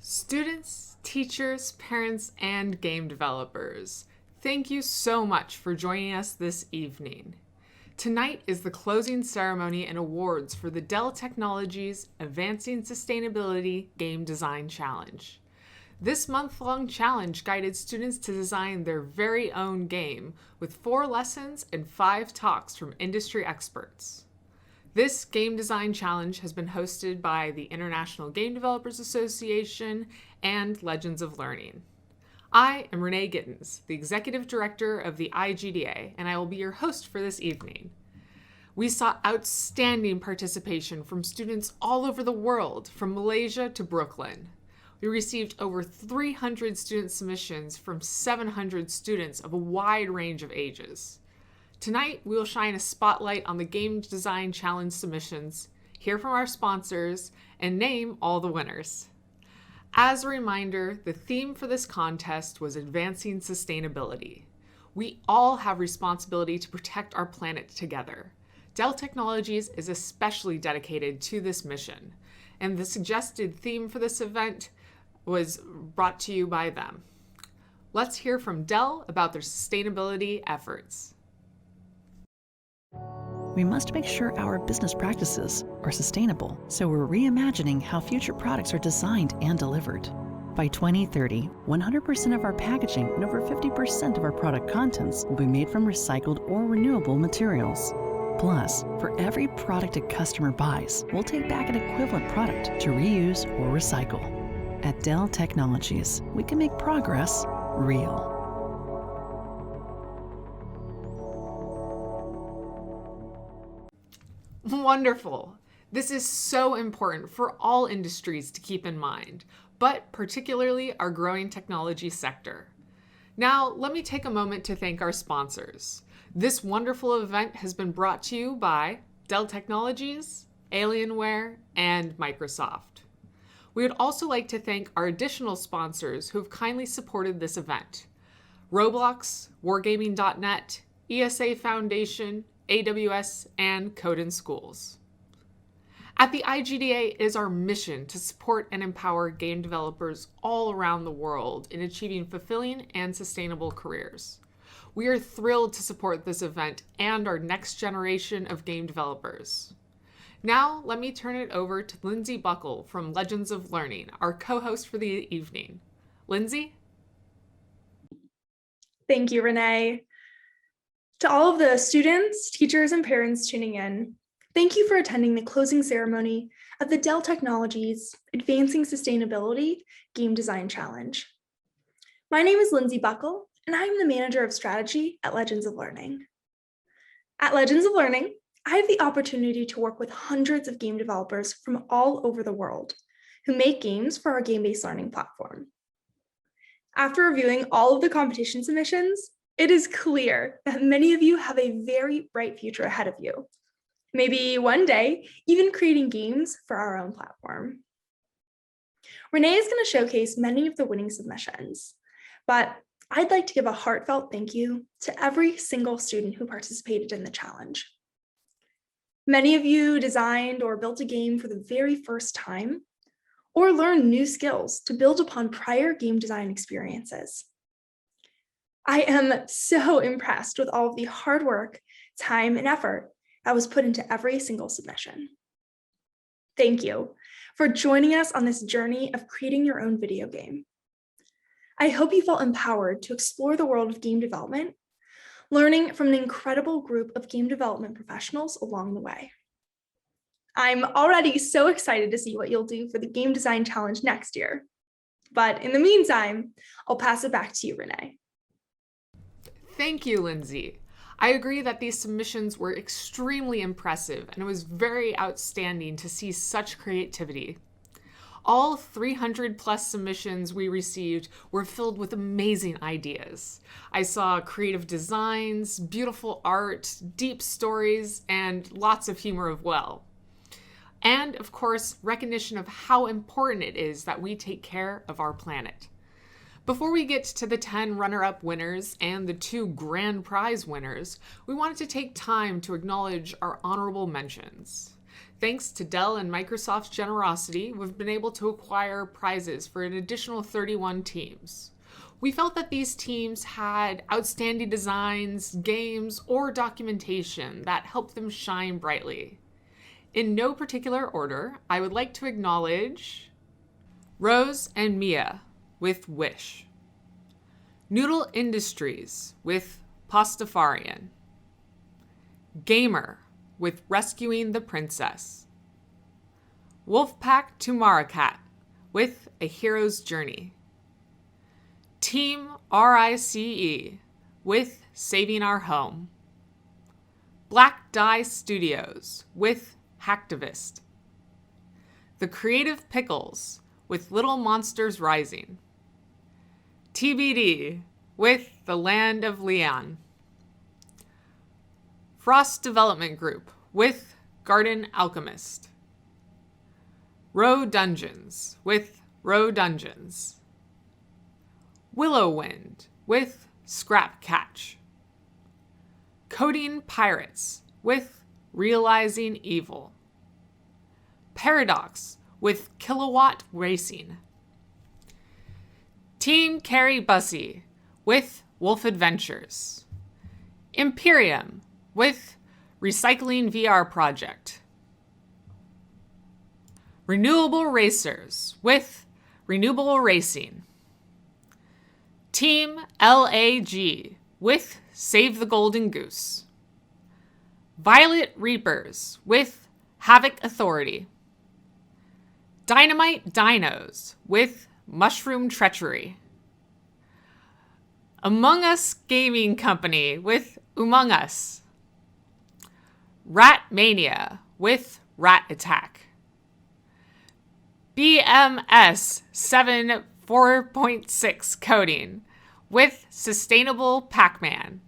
Students, teachers, parents, and game developers, thank you so much for joining us this evening. Tonight is the closing ceremony and awards for the Dell Technologies Advancing Sustainability Game Design Challenge. This month-long challenge guided students to design their very own game with 4 lessons and 5 talks from industry experts. This game design challenge has been hosted by the International Game Developers Association and Legends of Learning. I am Renee Gittens, the Executive Director of the IGDA, and I will be your host for this evening. We saw outstanding participation from students all over the world, from Malaysia to Brooklyn. We received over 300 student submissions from 700 students of a wide range of ages. Tonight, we will shine a spotlight on the Game Design Challenge submissions, hear from our sponsors, and name all the winners. As a reminder, the theme for this contest was Advancing Sustainability. We all have responsibility to protect our planet together. Dell Technologies is especially dedicated to this mission, and the suggested theme for this event was brought to you by them. Let's hear from Dell about their sustainability efforts. We must make sure our business practices are sustainable, so we're reimagining how future products are designed and delivered. By 2030, 100% of our packaging and over 50% of our product contents will be made from recycled or renewable materials. Plus, for every product a customer buys, we'll take back an equivalent product to reuse or recycle. At Dell Technologies, we can make progress real. Wonderful! This is so important for all industries to keep in mind, but particularly our growing technology sector. Now, let me take a moment to thank our sponsors. This wonderful event has been brought to you by Dell Technologies, Alienware, and Microsoft. We would also like to thank our additional sponsors who have kindly supported this event: Roblox, Wargaming.net, ESA Foundation, AWS, and Code in Schools. At the IGDA, it is our mission to support and empower game developers all around the world in achieving fulfilling and sustainable careers. We are thrilled to support this event and our next generation of game developers. Now, let me turn it over to Lindsay Buckle from Legends of Learning, our co-host for the evening. Lindsay? Thank you, Renee. To all of the students, teachers, and parents tuning in, thank you for attending the closing ceremony of the Dell Technologies Advancing Sustainability Game Design Challenge. My name is Lindsay Buckle, and I am the Manager of Strategy at Legends of Learning. At Legends of Learning, I have the opportunity to work with hundreds of game developers from all over the world who make games for our game-based learning platform. After reviewing all of the competition submissions, it is clear that many of you have a very bright future ahead of you. Maybe one day, even creating games for our own platform. Renee is going to showcase many of the winning submissions, but I'd like to give a heartfelt thank you to every single student who participated in the challenge. Many of you designed or built a game for the very first time, or learned new skills to build upon prior game design experiences. I am so impressed with all of the hard work, time, and effort that was put into every single submission. Thank you for joining us on this journey of creating your own video game. I hope you felt empowered to explore the world of game development, learning from an incredible group of game development professionals along the way. I'm already so excited to see what you'll do for the Game Design Challenge next year. But in the meantime, I'll pass it back to you, Renee. Thank you, Lindsay. I agree that these submissions were extremely impressive, and it was very outstanding to see such creativity. All 300 plus submissions we received were filled with amazing ideas. I saw creative designs, beautiful art, deep stories, and lots of humor as well. And of course, recognition of how important it is that we take care of our planet. Before we get to the 10 runner-up winners and the 2 grand prize winners, we wanted to take time to acknowledge our honorable mentions. Thanks to Dell and Microsoft's generosity, we've been able to acquire prizes for an additional 31 teams. We felt that these teams had outstanding designs, games, or documentation that helped them shine brightly. In no particular order, I would like to acknowledge Rose and Mia with Wish, Noodle Industries with Pastafarian, Gamer with Rescuing the Princess, Wolfpack to Maracat with A Hero's Journey, Team RICE with Saving Our Home, Black Dye Studios with Hacktivist, The Creative Pickles with Little Monsters Rising, TBD with The Land of Leon, Frost Development Group with Garden Alchemist, Row Dungeons with Row Dungeons, Willow Wind with Scrap Catch, Coding Pirates with Realizing Evil, Paradox with Kilowatt Racing, Team Carrie Bussy with Wolf Adventures, Imperium with Recycling VR Project, Renewable Racers with Renewable Racing, Team LAG with Save the Golden Goose, Violet Reapers with Havoc Authority, Dynamite Dinos with Mushroom Treachery, Among Us Gaming Company with Among Us, Rat Mania with Rat Attack, BMS 7 4.6 coding with Sustainable Pac-Man,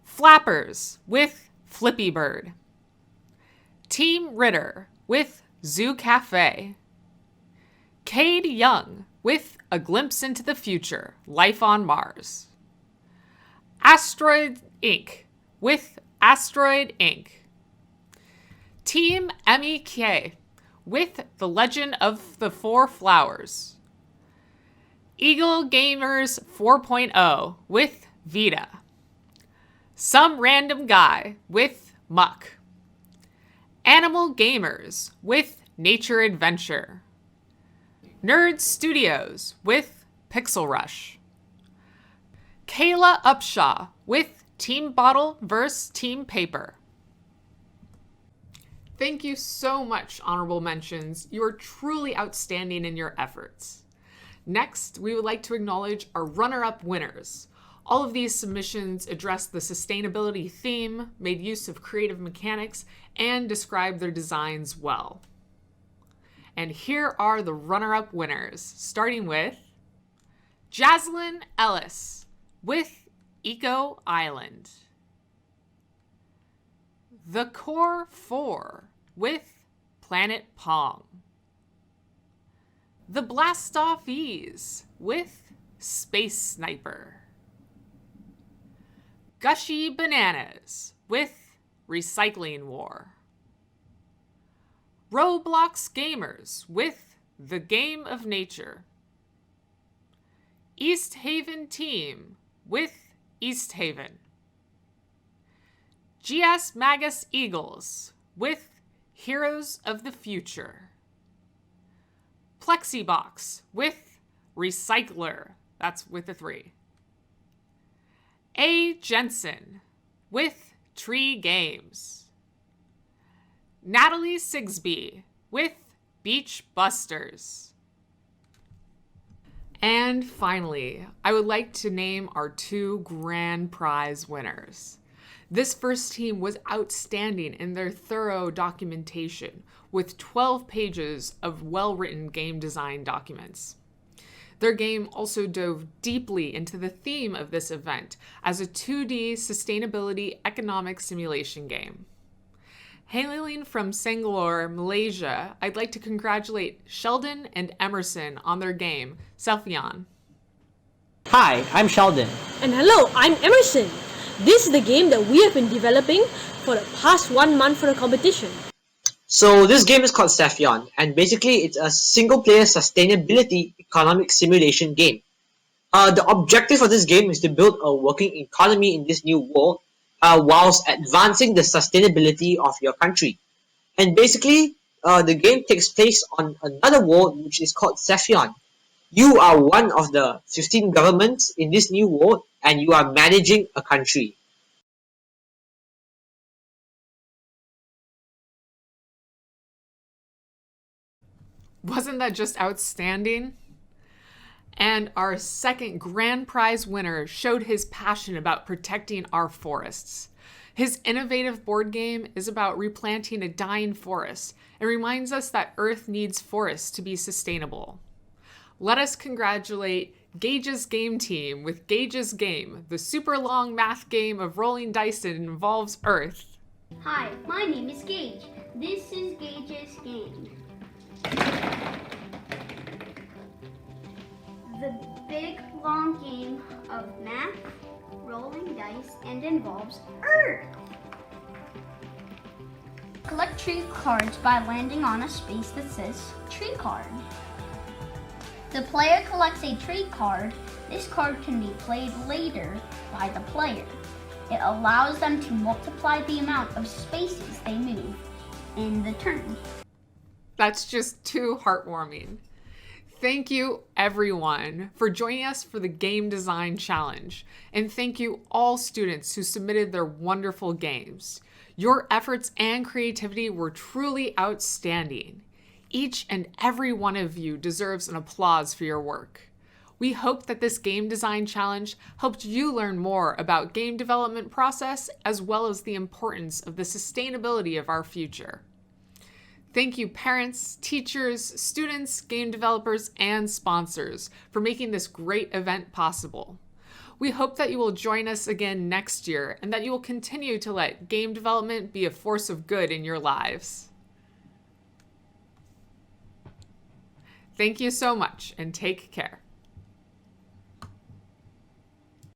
Flappers with Flippy Bird, Team Ritter with Zoo Cafe, Cade Young with A Glimpse into the Future, Life on Mars, Asteroid Inc. with Asteroid Inc., Team MEK with The Legend of the Four Flowers, Eagle Gamers 4.0 with Vita, Some Random Guy with Muck, Animal Gamers with Nature Adventure, Nerd Studios with Pixel Rush, Kayla Upshaw with Team Bottle vs. Team Paper. Thank you so much, honorable mentions. You are truly outstanding in your efforts. Next, we would like to acknowledge our runner-up winners. All of these submissions address the sustainability theme, made use of creative mechanics, and describe their designs well. And here are the runner-up winners, starting with Jaslyn Ellis with Eco Island, The Core 4 with Planet Pong, The Blastoff Ease with Space Sniper, Gushy Bananas with Recycling War, Roblox Gamers with The Game of Nature, East Haven Team with East Haven, GS Magus Eagles with Heroes of the Future, Plexibox with Recycler, that's with a 3, A. Jensen with Tree Games, Natalie Sigsby with Beach Busters. And finally, I would like to name our 2 grand prize winners. This first team was outstanding in their thorough documentation with 12 pages of well-written game design documents. Their game also dove deeply into the theme of this event as a 2D sustainability economic simulation game. Hailing from Bangalore, Malaysia, I'd like to congratulate Sheldon and Emerson on their game, Selfion. Hi, I'm Sheldon. And hello, I'm Emerson. This is the game that we have been developing for the past 1 month for the competition. So this game is called Cephion, and basically it's a single-player sustainability economic simulation game. The objective of this game is to build a working economy in this new world, whilst advancing the sustainability of your country. And basically, the game takes place on another world which is called Cephion. You are one of the 15 governments in this new world, and you are managing a country. Wasn't that just outstanding? And our second grand prize winner showed his passion about protecting our forests. His innovative board game is about replanting a dying forest and reminds us that Earth needs forests to be sustainable. Let us congratulate Gage's game team with Gage's Game, the super long math game of rolling dice that involves Earth. Hi, my name is Gage. This is Gage's Game. The big long game of math, rolling dice, and involves Earth. Collect tree cards by landing on a space that says tree card. The player collects a tree card. This card can be played later by the player. It allows them to multiply the amount of spaces they move in the turn. That's just too heartwarming. Thank you, everyone, for joining us for the Game Design Challenge. And thank you all students who submitted their wonderful games. Your efforts and creativity were truly outstanding. Each and every one of you deserves an applause for your work. We hope that this Game Design Challenge helped you learn more about game development process as well as the importance of the sustainability of our future. Thank you, parents, teachers, students, game developers, and sponsors for making this great event possible. We hope that you will join us again next year and that you will continue to let game development be a force of good in your lives. Thank you so much and take care.